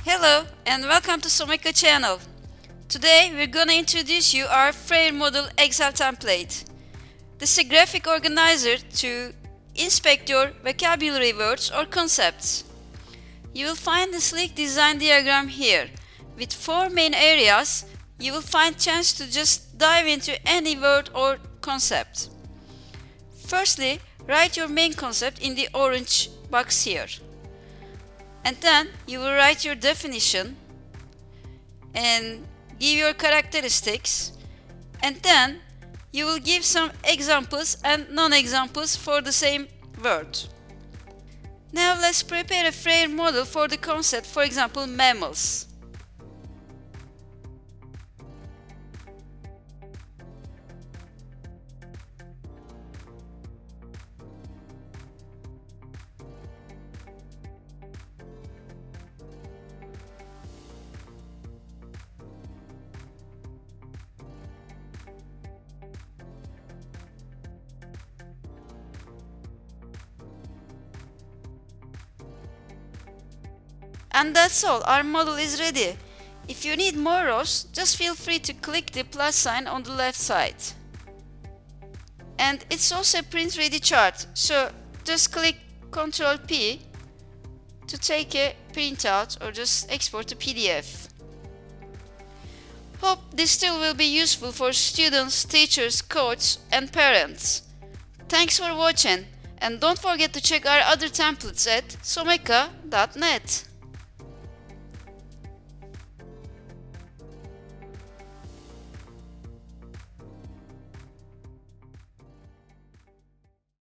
Hello and welcome to Someka channel. Today we're gonna introduce you our Frayer Model Excel Template. This is a graphic organizer to inspect your vocabulary words or concepts. You will find the sleek design diagram here. With 4 main areas, you will find chance to just dive into any word or concept. Firstly, write your main concept in the orange box here. And then you will write your definition and give your characteristics, and then you will give some examples and non-examples for the same word. Now let's prepare a Frayer model for the concept, for example mammals. And that's all, our model is ready. If you need more rows, just feel free to click the plus sign on the left side. And it's also a print ready chart, so just click Ctrl P to take a printout or just export a PDF. Hope this tool will be useful for students, teachers, coaches and parents. Thanks for watching, and don't forget to check our other templates at someka.net.